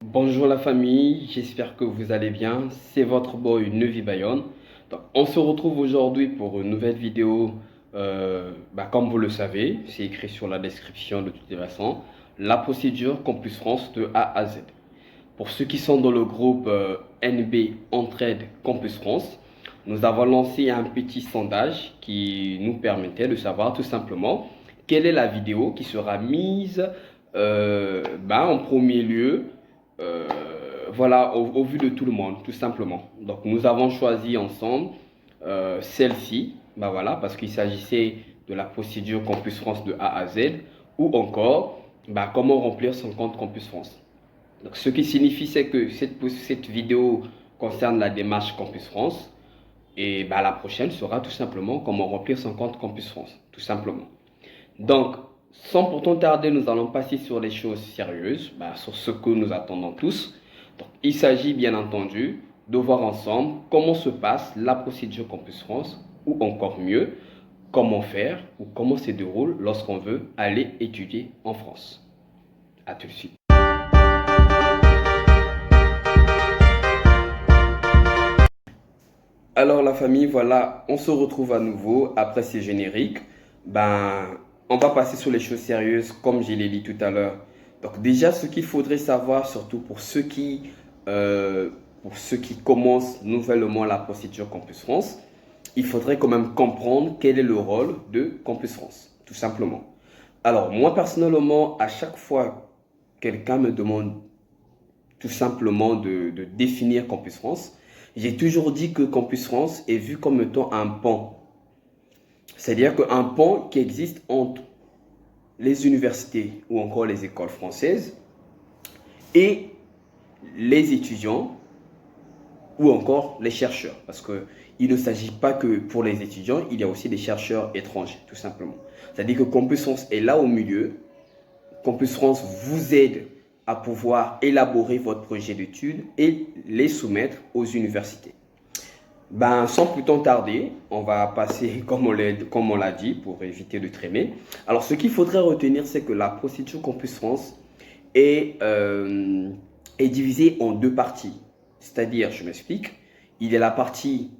Bonjour la famille, j'espère que vous allez bien. C'est votre boy Nevi Bayonne. Donc, on se retrouve aujourd'hui pour une nouvelle vidéo. Comme vous le savez, c'est écrit sur la description de toute façon. La procédure Campus France de A à Z. Pour ceux qui sont dans le groupe NB Entraide Campus France, nous avons lancé un petit sondage qui nous permettait de savoir tout simplement quelle est la vidéo qui sera mise en premier lieu, euh, au vu de tout le monde, tout simplement. Donc nous avons choisi ensemble celle-ci, parce qu'il s'agissait de la procédure Campus France de A à Z, ou encore comment remplir son compte Campus France. Donc, ce qui signifie, c'est que cette vidéo concerne la démarche Campus France. Et la prochaine sera tout simplement comment remplir son compte Campus France. Tout simplement. Donc, sans pourtant tarder, nous allons passer sur les choses sérieuses, sur ce que nous attendons tous. Donc, il s'agit bien entendu de voir ensemble comment se passe la procédure Campus France, ou encore mieux, comment faire ou comment se déroule lorsqu'on veut aller étudier en France. A tout de suite. Alors la famille, voilà, on se retrouve à nouveau après ces génériques. On va passer sur les choses sérieuses comme je l'ai dit tout à l'heure. Donc déjà, ce qu'il faudrait savoir, surtout pour ceux qui commencent nouvellement la procédure Campus France, il faudrait quand même comprendre quel est le rôle de Campus France, tout simplement. Alors moi personnellement, à chaque fois quelqu'un me demande tout simplement de définir Campus France, j'ai toujours dit que Campus France est vu comme étant un pont. C'est-à-dire qu'un pont qui existe entre les universités ou encore les écoles françaises et les étudiants ou encore les chercheurs. Parce qu'il ne s'agit pas que pour les étudiants, il y a aussi des chercheurs étrangers, tout simplement. C'est-à-dire que Campus France est là au milieu. Campus France vous aide à pouvoir élaborer votre projet d'études et les soumettre aux universités. Sans plus temps tarder, on va passer comme on l'a dit pour éviter de traîner. Alors, ce qu'il faudrait retenir, c'est que la procédure Campus France est divisée en deux parties. C'est-à-dire, je m'explique, il y a la partie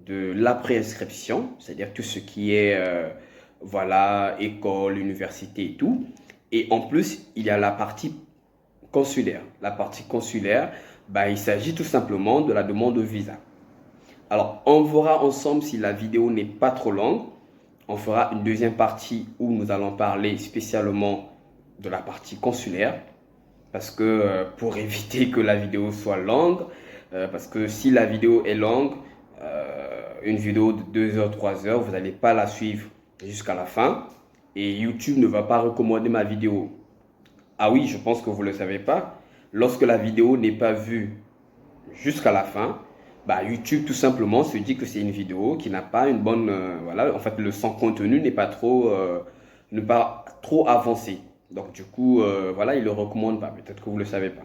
de la préinscription, c'est-à-dire tout ce qui est école, université et tout. Et en plus, il y a la partie consulaire. La partie consulaire, il s'agit tout simplement de la demande de visa. Alors, on verra ensemble si la vidéo n'est pas trop longue. On fera une deuxième partie où nous allons parler spécialement de la partie consulaire. Parce que pour éviter que la vidéo soit longue, parce que si la vidéo est longue, une vidéo de 2 heures, 3 heures, vous n'allez pas la suivre jusqu'à la fin. Et YouTube ne va pas recommander ma vidéo. Ah oui, je pense que vous ne le savez pas. Lorsque la vidéo n'est pas vue jusqu'à la fin, YouTube tout simplement se dit que c'est une vidéo qui n'a pas une bonne... en fait, son contenu n'est pas trop avancé. Donc du coup, il ne le recommande pas. Peut-être que vous ne le savez pas.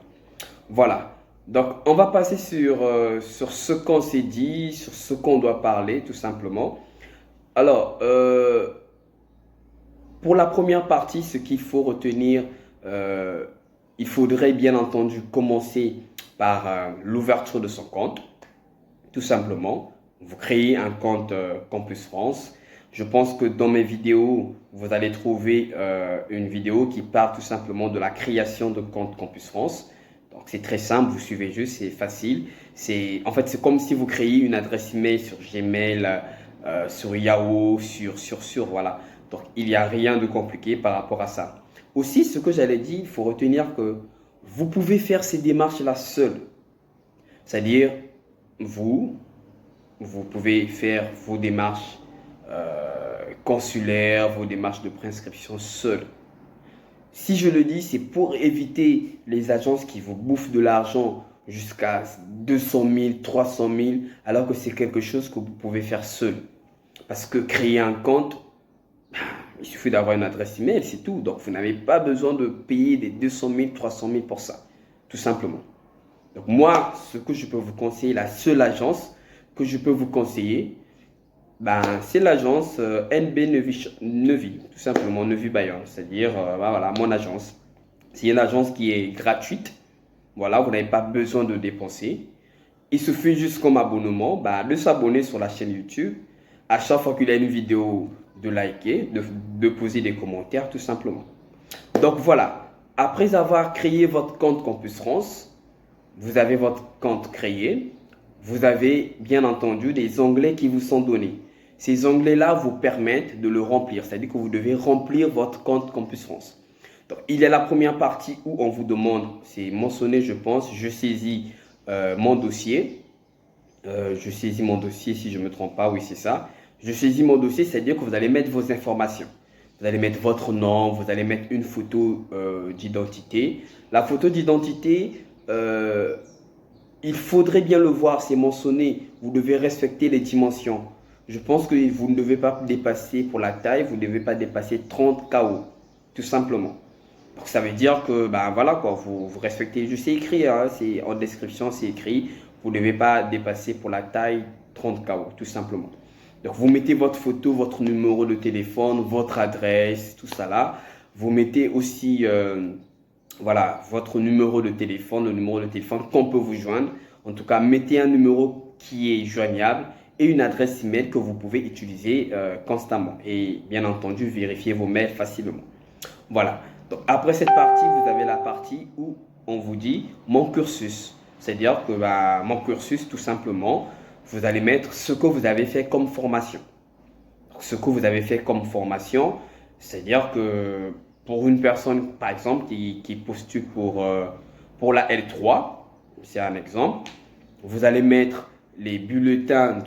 Voilà. Donc on va passer sur ce qu'on s'est dit, sur ce qu'on doit parler tout simplement. Alors, pour la première partie, ce qu'il faut retenir, il faudrait bien entendu commencer par l'ouverture de son compte. Tout simplement, vous créez un compte Campus France. Je pense que dans mes vidéos, vous allez trouver une vidéo qui parle tout simplement de la création de compte Campus France. Donc c'est très simple, vous suivez juste, c'est facile. En fait, c'est comme si vous créiez une adresse email sur Gmail, sur Yahoo, voilà. Donc il n'y a rien de compliqué par rapport à ça. Aussi, ce que j'allais dire, il faut retenir que vous pouvez faire ces démarches-là seul. C'est-à-dire, vous pouvez faire vos démarches consulaires, vos démarches de préinscription seul. Si je le dis, c'est pour éviter les agences qui vous bouffent de l'argent jusqu'à 200 000, 300 000, alors que c'est quelque chose que vous pouvez faire seul. Parce que créer un compte, il suffit d'avoir une adresse email, c'est tout. Donc, vous n'avez pas besoin de payer des 200 000, 300 000 pour ça, tout simplement. Donc moi, ce que je peux vous conseiller, la seule agence que je peux vous conseiller, c'est l'agence NB Nevi, tout simplement, Nevi Bayonne, c'est-à-dire mon agence. C'est une agence qui est gratuite, Voilà, vous n'avez pas besoin de dépenser. Il suffit juste comme abonnement de s'abonner sur la chaîne YouTube. À chaque fois qu'il y a une vidéo, de liker, de poser des commentaires tout simplement. Donc voilà, après avoir créé votre compte Campus France, vous avez votre compte créé, vous avez bien entendu des onglets qui vous sont donnés. Ces onglets-là vous permettent de le remplir, c'est-à-dire que vous devez remplir votre compte Campus France. Donc, il y a la première partie où on vous demande, c'est mentionné je pense, je saisis mon dossier. Je saisis mon dossier si je ne me trompe pas, oui c'est ça. Je saisis mon dossier, c'est-à-dire que vous allez mettre vos informations. Vous allez mettre votre nom, vous allez mettre une photo d'identité. La photo d'identité, il faudrait bien le voir, c'est mentionné. Vous devez respecter les dimensions. Je pense que vous ne devez pas dépasser, pour la taille, vous ne devez pas dépasser 30 KO, tout simplement. Donc ça veut dire que, voilà quoi, vous respectez, je sais écrit, hein, c'est en description, c'est écrit, vous ne devez pas dépasser pour la taille 30 KO, tout simplement. Donc vous mettez votre photo, votre numéro de téléphone, votre adresse, tout ça là. Vous mettez aussi, voilà, votre numéro de téléphone, le numéro de téléphone qu'on peut vous joindre. En tout cas, mettez un numéro qui est joignable et une adresse email que vous pouvez utiliser constamment. Et bien entendu, vérifiez vos mails facilement. Voilà. Donc, après cette partie, vous avez la partie où on vous dit mon cursus. C'est-à-dire que mon cursus, tout simplement, vous allez mettre ce que vous avez fait comme formation. Ce que vous avez fait comme formation, c'est-à-dire que pour une personne, par exemple, qui postule pour la L3, c'est un exemple, vous allez mettre les bulletins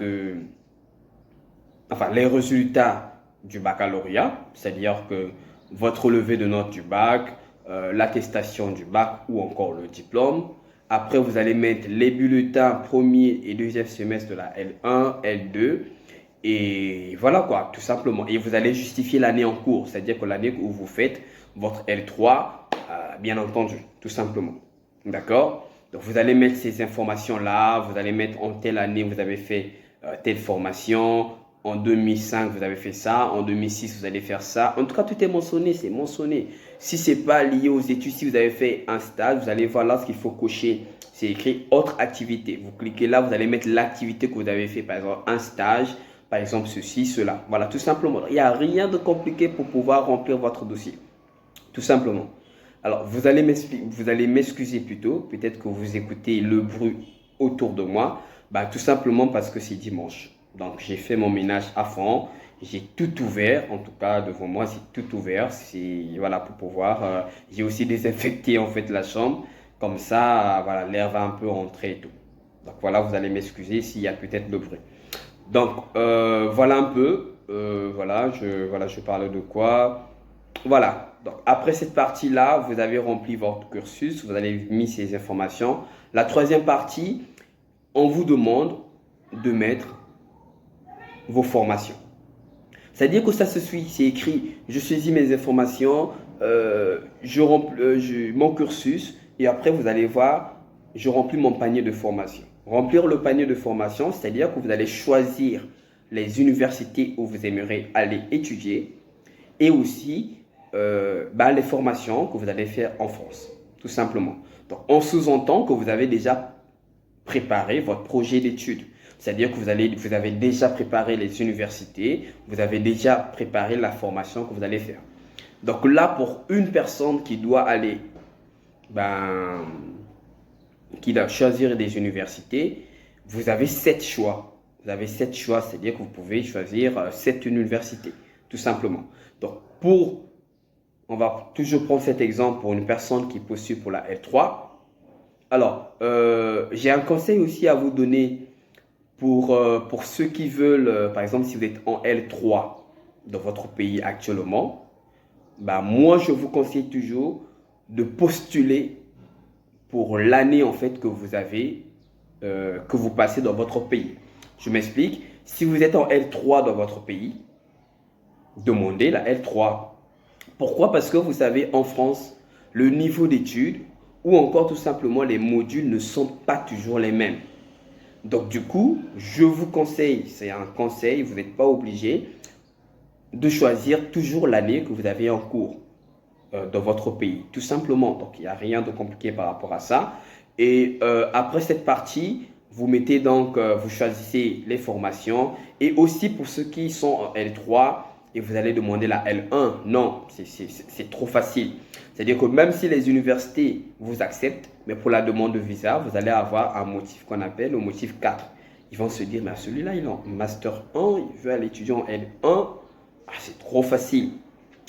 les résultats du baccalauréat, c'est-à-dire que votre relevé de notes du bac, l'attestation du bac ou encore le diplôme. Après, vous allez mettre les bulletins premier et deuxième semestre de la L1, L2. Et voilà quoi, tout simplement. Et vous allez justifier l'année en cours, c'est-à-dire que l'année où vous faites votre L3, bien entendu, tout simplement. D'accord? Donc vous allez mettre ces informations-là, vous allez mettre en telle année vous avez fait telle formation, en 2005 vous avez fait ça, en 2006 vous allez faire ça. En tout cas, tout est mentionné, c'est mentionné. Si ce n'est pas lié aux études, si vous avez fait un stage, vous allez voir là ce qu'il faut cocher. C'est écrit autre activité. Vous cliquez là, vous allez mettre l'activité que vous avez fait, par exemple un stage, par exemple ceci, cela. Voilà, tout simplement. Il n'y a rien de compliqué pour pouvoir remplir votre dossier. Tout simplement. Alors, vous allez m'excuser plutôt. Peut-être que vous écoutez le bruit autour de moi. Tout simplement parce que c'est dimanche. Donc, j'ai fait mon ménage à fond. J'ai tout ouvert. En tout cas, devant moi, c'est tout ouvert. Voilà, pour pouvoir... j'ai aussi désinfecté en fait la chambre. Comme ça, voilà, l'air va un peu rentrer et tout. Donc, voilà, vous allez m'excuser s'il y a peut-être le bruit. Donc, voilà un peu. Je parlais de quoi? Voilà. Donc, après cette partie-là, vous avez rempli votre cursus, vous avez mis ces informations. La troisième partie, on vous demande de mettre vos formations. C'est-à-dire que ça se suit, c'est écrit, je saisis mes informations, je remplis mon cursus et après vous allez voir, je remplis mon panier de formation. Remplir le panier de formation, c'est-à-dire que vous allez choisir les universités où vous aimeriez aller étudier et aussi les formations que vous allez faire en France, tout simplement. Donc, on sous-entend que vous avez déjà préparé votre projet d'études. C'est-à-dire que vous avez déjà préparé les universités, vous avez déjà préparé la formation que vous allez faire. Donc là, pour une personne qui doit aller, qui doit choisir des universités, vous avez 7 choix. Vous avez 7 choix, c'est-à-dire que vous pouvez choisir 7 universités, tout simplement. Donc, on va toujours prendre cet exemple pour une personne qui postule pour la L3. Alors, j'ai un conseil aussi à vous donner pour ceux qui veulent, par exemple, si vous êtes en L3 dans votre pays actuellement, moi, je vous conseille toujours de postuler pour l'année en fait que vous avez, que vous passez dans votre pays. Je m'explique. Si vous êtes en L3 dans votre pays, demandez la L3. Pourquoi? Parce que vous savez, en France, le niveau d'études ou encore tout simplement les modules ne sont pas toujours les mêmes. Donc du coup, je vous conseille, c'est un conseil, vous n'êtes pas obligé de choisir toujours l'année que vous avez en cours dans votre pays, tout simplement. Donc il n'y a rien de compliqué par rapport à ça. Et après cette partie, vous mettez donc, vous choisissez les formations. Et aussi pour ceux qui sont en L3 et vous allez demander la L1, non, c'est trop facile. C'est-à-dire que même si les universités vous acceptent, mais pour la demande de visa, vous allez avoir un motif qu'on appelle le motif 4. Ils vont se dire, mais celui-là, il est en Master 1, il veut aller étudier en L1. Ah, c'est trop facile.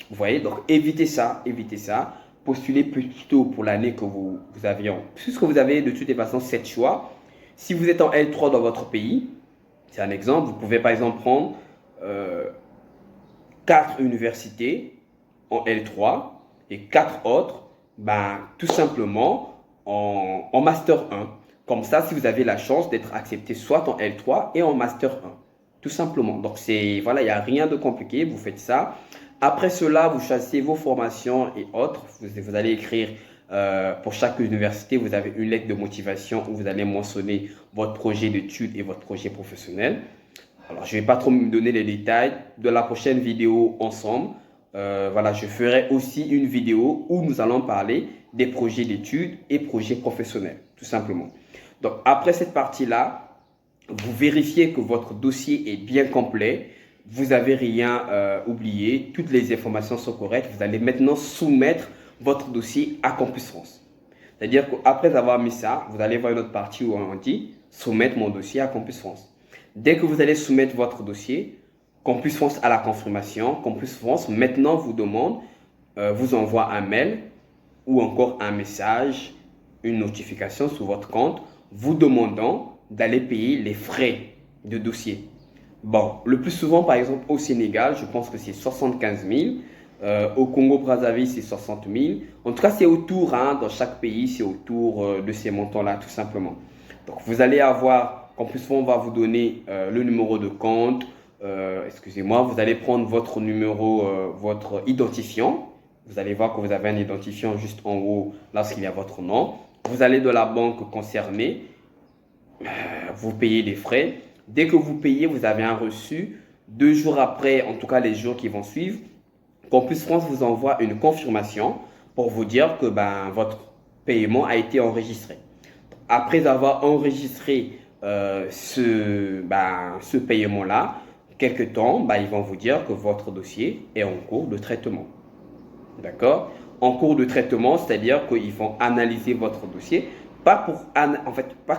Vous voyez, donc évitez ça, évitez ça. Postulez plutôt pour l'année que vous avez puisque vous avez de toutes les façons 7 choix. Si vous êtes en L3 dans votre pays, c'est un exemple, vous pouvez par exemple prendre 4 universités en L3 et 4 autres, ben, tout simplement en Master 1. Comme ça, si vous avez la chance d'être accepté soit en L3 et en Master 1. Tout simplement. Donc, voilà, il n'y a rien de compliqué. Vous faites ça. Après cela, vous choisissez vos formations et autres. Vous allez écrire pour chaque université, vous avez une lettre de motivation où vous allez mentionner votre projet d'études et votre projet professionnel. Alors, je ne vais pas trop me donner les détails de la prochaine vidéo ensemble. Voilà, je ferai aussi une vidéo où nous allons parler des projets d'études et projets professionnels, tout simplement. Donc, après cette partie-là, vous vérifiez que votre dossier est bien complet. Vous n'avez rien oublié. Toutes les informations sont correctes. Vous allez maintenant soumettre votre dossier à Campus France. C'est-à-dire qu'après avoir mis ça, vous allez voir une autre partie où on dit « Soumettre mon dossier à Campus France ». Dès que vous allez soumettre votre dossier, Campus France a la confirmation. Campus France maintenant vous demande, vous envoie un mail ou encore un message, une notification sur votre compte, vous demandant d'aller payer les frais de dossier. Bon, le plus souvent, par exemple, au Sénégal, je pense que c'est 75 000. Au Congo-Brazzaville, c'est 60 000. En tout cas, c'est autour, hein, dans chaque pays, c'est autour de ces montants-là, tout simplement. Donc, vous allez avoir, Campus France va vous donner le numéro de compte. Excusez-moi, vous allez prendre votre numéro, votre identifiant. Vous allez voir que vous avez un identifiant juste en haut lorsqu'il y a votre nom. Vous allez de la banque concernée, vous payez les frais. Dès que vous payez, vous avez un reçu. 2 jours après, en tout cas les jours qui vont suivre, Campus France vous envoie une confirmation pour vous dire que votre paiement a été enregistré. Après avoir enregistré ce paiement-là, quelque temps, ils vont vous dire que votre dossier est en cours de traitement. D'accord? En cours de traitement, c'est-à-dire qu'ils vont analyser votre dossier. Pas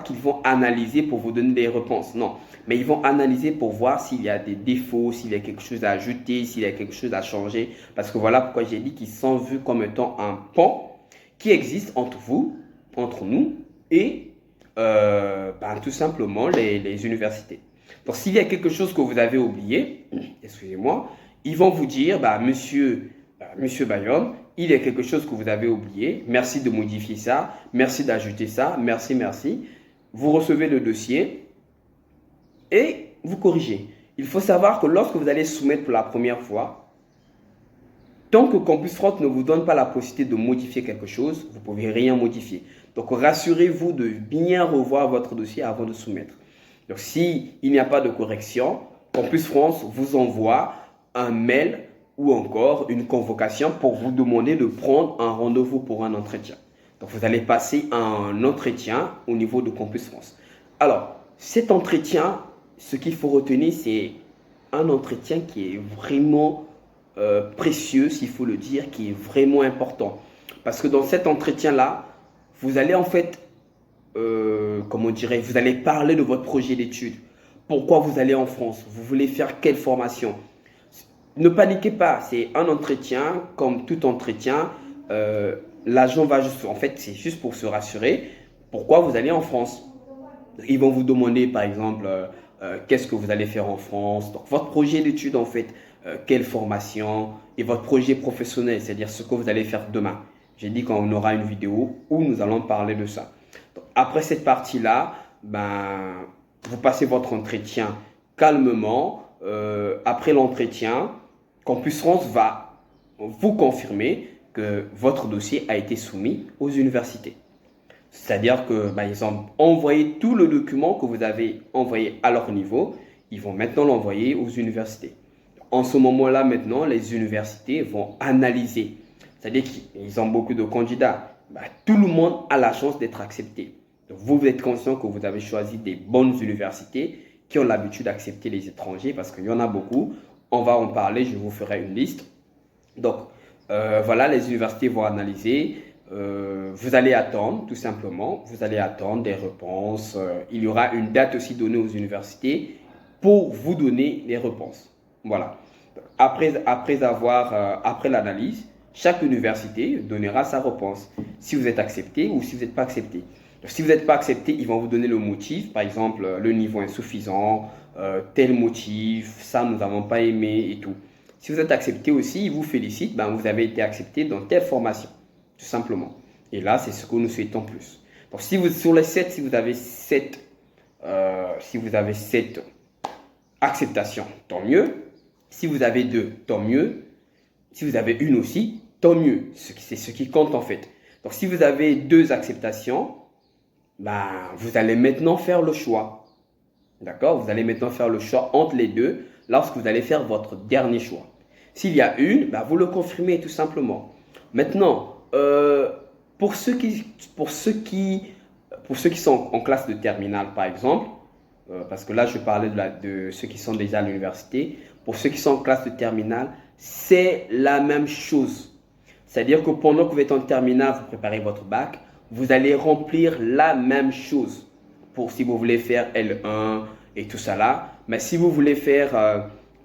qu'ils vont analyser pour vous donner des réponses, non. Mais ils vont analyser pour voir s'il y a des défauts, s'il y a quelque chose à ajouter, s'il y a quelque chose à changer. Parce que voilà pourquoi j'ai dit qu'ils sont vus comme étant un pont qui existe entre vous, entre nous et tout simplement les universités. Donc s'il y a quelque chose que vous avez oublié, excusez-moi, ils vont vous dire, monsieur Bayom, il y a quelque chose que vous avez oublié. Merci de modifier ça. Merci d'ajouter ça. Merci, merci. Vous recevez le dossier et vous corrigez. Il faut savoir que lorsque vous allez soumettre pour la première fois, tant que Campus France ne vous donne pas la possibilité de modifier quelque chose, vous ne pouvez rien modifier. Donc, rassurez-vous de bien revoir votre dossier avant de soumettre. Donc, s'il n'y a pas de correction, Campus France vous envoie un mail ou encore une convocation pour vous demander de prendre un rendez-vous pour un entretien. Donc, vous allez passer un entretien au niveau de Campus France. Alors, cet entretien, ce qu'il faut retenir, c'est un entretien qui est vraiment précieux, s'il faut le dire, qui est vraiment important. Parce que dans cet entretien-là, vous allez en fait, vous allez parler de votre projet d'études. Pourquoi vous allez en France? Vous voulez faire quelle formation? Ne paniquez pas, c'est un entretien, comme tout entretien. L'agent va juste, en fait, c'est juste pour se rassurer. Pourquoi vous allez en France? Ils vont vous demander, par exemple, qu'est-ce que vous allez faire en France? Donc, votre projet d'études, en fait, quelle formation et votre projet professionnel, c'est-à-dire ce que vous allez faire demain. J'ai dit qu'on aura une vidéo où nous allons parler de ça. Donc, après cette partie-là, vous passez votre entretien calmement. Après l'entretien, Campus France va vous confirmer que votre dossier a été soumis aux universités. C'est-à-dire qu'ils ont envoyé tout le document que vous avez envoyé à leur niveau. Ils vont maintenant l'envoyer aux universités. En ce moment-là, maintenant, les universités vont analyser. C'est-à-dire qu'ils ont beaucoup de candidats. Tout le monde a la chance d'être accepté. Donc, vous êtes conscient que vous avez choisi des bonnes universités qui ont l'habitude d'accepter les étrangers parce qu'il y en a beaucoup. On va en parler, je vous ferai une liste. Donc, voilà, les universités vont analyser. Vous allez attendre, tout simplement. Vous allez attendre des réponses. Il y aura une date aussi donnée aux universités pour vous donner les réponses. Voilà. Après l'analyse, chaque université donnera sa réponse. Si vous êtes accepté ou si vous n'êtes pas accepté. Si vous n'êtes pas accepté, ils vont vous donner le motif. Par exemple, le niveau insuffisant, tel motif, ça nous n'avons pas aimé et tout. Si vous êtes accepté aussi, ils vous félicitent, ben, vous avez été accepté dans telle formation, tout simplement. Et là, c'est ce que nous souhaitons plus. Donc, sur les 7, si vous avez 7 acceptations, tant mieux. Si vous avez 2, tant mieux. Si vous avez une aussi, tant mieux. C'est ce qui compte en fait. Donc, si vous avez 2 acceptations, ben, vous allez maintenant faire le choix. D'accord? Vous allez maintenant faire le choix entre les deux lorsque vous allez faire votre dernier choix. S'il y a une, ben, vous le confirmez tout simplement. Maintenant, pour ceux qui sont en classe de terminale, par exemple, parce que là, je parlais de ceux qui sont déjà à l'université. Pour ceux qui sont en classe de terminale, c'est la même chose. C'est-à-dire que pendant que vous êtes en terminale, vous préparez votre bac, vous allez remplir la même chose pour si vous voulez faire L1 et tout ça là. Mais si vous voulez faire,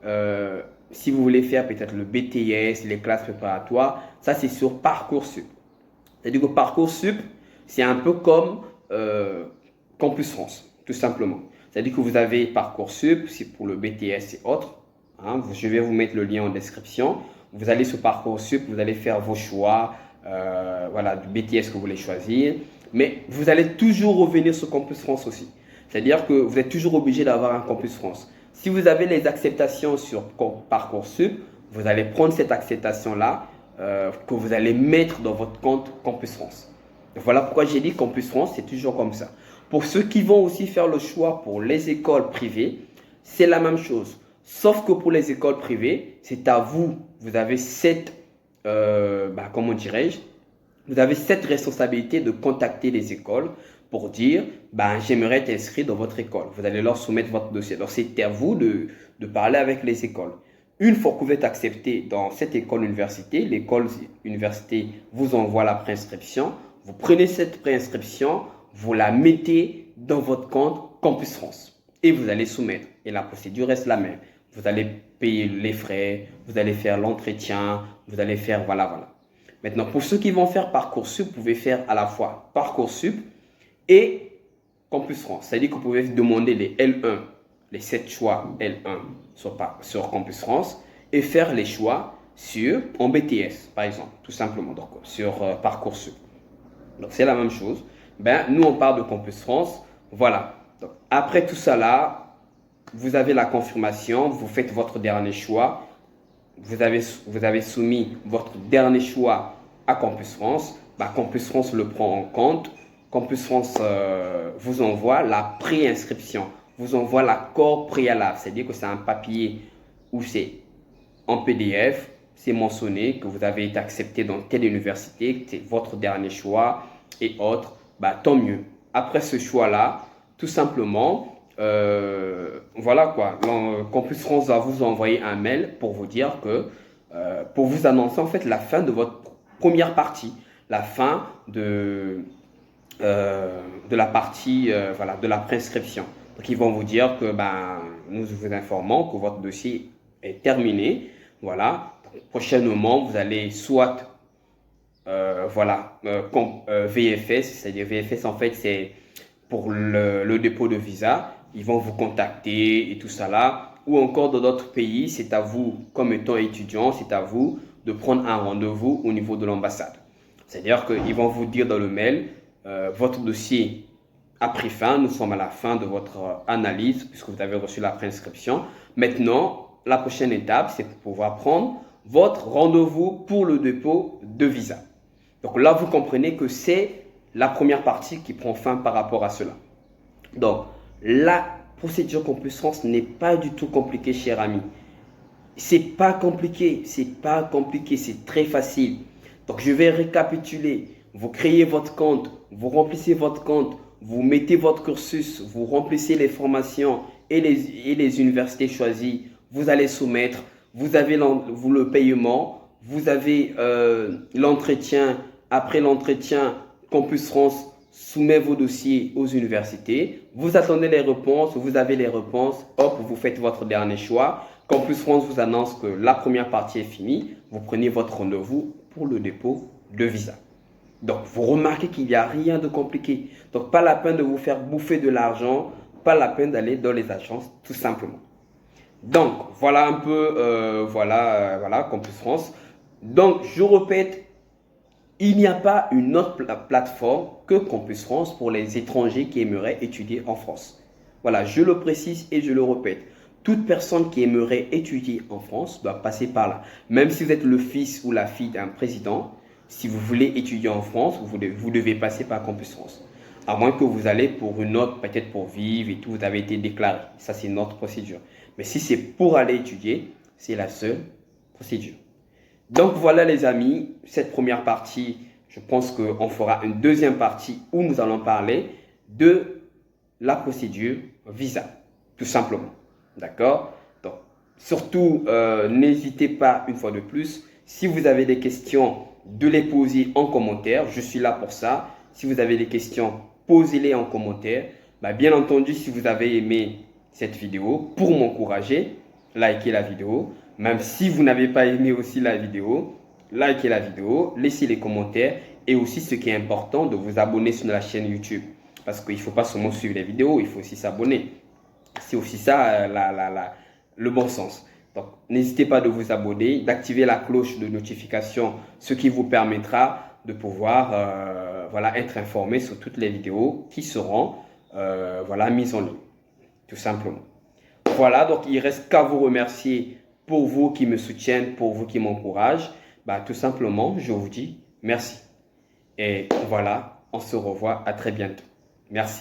peut-être le BTS, les classes préparatoires, ça c'est sur Parcoursup. C'est-à-dire que Parcoursup, c'est un peu comme Campus France, tout simplement. C'est-à-dire que vous avez Parcoursup, c'est pour le BTS et autres. Hein, je vais vous mettre le lien en description. Vous allez sur Parcoursup, vous allez faire vos choix, voilà, du BTS que vous voulez choisir. Mais vous allez toujours revenir sur Campus France aussi. C'est-à-dire que vous êtes toujours obligé d'avoir un Campus France. Si vous avez les acceptations sur Parcoursup, vous allez prendre cette acceptation-là que vous allez mettre dans votre compte Campus France. Voilà pourquoi j'ai dit Campus France, c'est toujours comme ça. Pour ceux qui vont aussi faire le choix pour les écoles privées, c'est la même chose. Sauf que pour les écoles privées, c'est à vous. Vous avez comment dirais-je, vous avez cette responsabilité de contacter les écoles pour dire, j'aimerais t'inscrire dans votre école. Vous allez leur soumettre votre dossier. Alors, c'est à vous de parler avec les écoles. Une fois que vous êtes accepté dans cette école université, l'école université vous envoie la préinscription. Vous prenez cette préinscription, vous la mettez dans votre compte Campus France et vous allez soumettre. Et la procédure reste la même. Vous allez payer les frais, vous allez faire l'entretien, vous allez faire voilà. Maintenant, pour ceux qui vont faire Parcoursup, vous pouvez faire à la fois Parcoursup et Campus France. C'est-à-dire que vous pouvez demander les L1, les 7 choix L1 sur Campus France et faire les choix en BTS, par exemple, tout simplement, donc sur Parcoursup. Donc, c'est la même chose. Nous, on parle de Campus France. Voilà. Donc, après tout ça là, vous avez la confirmation, vous faites votre dernier choix. Vous avez soumis votre dernier choix à Campus France. Campus France le prend en compte. Campus France vous envoie la préinscription, vous envoie l'accord préalable. C'est-à-dire que c'est un papier où c'est en PDF, c'est mentionné que vous avez été accepté dans telle université, que c'est votre dernier choix et autres. Tant mieux. Après ce choix-là, tout simplement, voilà quoi. Campus France va vous envoyer un mail pour vous dire pour vous annoncer en fait la fin de votre première partie, la fin de la partie de la prescription. Donc ils vont vous dire que nous vous informons que votre dossier est terminé. Voilà. Donc, prochainement, vous allez soit VFS, c'est-à-dire VFS en fait c'est pour le dépôt de visa. Ils vont vous contacter et tout ça là. Ou encore dans d'autres pays, c'est à vous, comme étant étudiant, c'est à vous de prendre un rendez-vous au niveau de l'ambassade. C'est-à-dire qu'ils vont vous dire dans le mail, votre dossier a pris fin, nous sommes à la fin de votre analyse puisque vous avez reçu la préinscription. Maintenant, la prochaine étape, c'est pour pouvoir prendre votre rendez-vous pour le dépôt de visa. Donc là, vous comprenez que c'est la première partie qui prend fin par rapport à cela. Donc, la procédure Campus France n'est pas du tout compliquée, cher ami. C'est pas compliqué, c'est très facile. Donc, je vais récapituler. Vous créez votre compte, vous remplissez votre compte, vous mettez votre cursus, vous remplissez les formations et les universités choisies, vous allez soumettre, vous avez le paiement, vous avez l'entretien. Après l'entretien, Campus France soumet vos dossiers aux universités, vous attendez les réponses, vous avez les réponses, hop, vous faites votre dernier choix. Campus France vous annonce que la première partie est finie, vous prenez votre rendez-vous pour le dépôt de visa. Donc, vous remarquez qu'il n'y a rien de compliqué. Donc, pas la peine de vous faire bouffer de l'argent, pas la peine d'aller dans les agences, tout simplement. Donc, voilà un peu, voilà, Campus France. Donc, je répète, il n'y a pas une autre plateforme que Campus France pour les étrangers qui aimeraient étudier en France. Voilà, je le précise et je le répète. Toute personne qui aimerait étudier en France doit passer par là. Même si vous êtes le fils ou la fille d'un président, si vous voulez étudier en France, vous devez passer par Campus France. À moins que vous allez pour une autre, peut-être pour vivre et tout, vous avez été déclaré. Ça, c'est une autre procédure. Mais si c'est pour aller étudier, c'est la seule procédure. Donc voilà les amis, cette première partie, je pense qu'on fera une deuxième partie où nous allons parler de la procédure visa, tout simplement. D'accord? Donc, surtout, n'hésitez pas une fois de plus, si vous avez des questions, de les poser en commentaire. Je suis là pour ça. Si vous avez des questions, posez-les en commentaire. Bien entendu, si vous avez aimé cette vidéo, pour m'encourager, likez la vidéo. Même si vous n'avez pas aimé aussi la vidéo, likez la vidéo, laissez les commentaires et aussi ce qui est important, de vous abonner sur la chaîne YouTube. Parce qu'il ne faut pas seulement suivre les vidéos, il faut aussi s'abonner. C'est aussi ça le bon sens. Donc, n'hésitez pas de vous abonner, d'activer la cloche de notification, ce qui vous permettra de pouvoir être informé sur toutes les vidéos qui seront mises en ligne, tout simplement. Voilà, donc il ne reste qu'à vous remercier pour vous qui me soutiennent, pour vous qui m'encouragent. Tout simplement, je vous dis merci. Et voilà, on se revoit à très bientôt. Merci.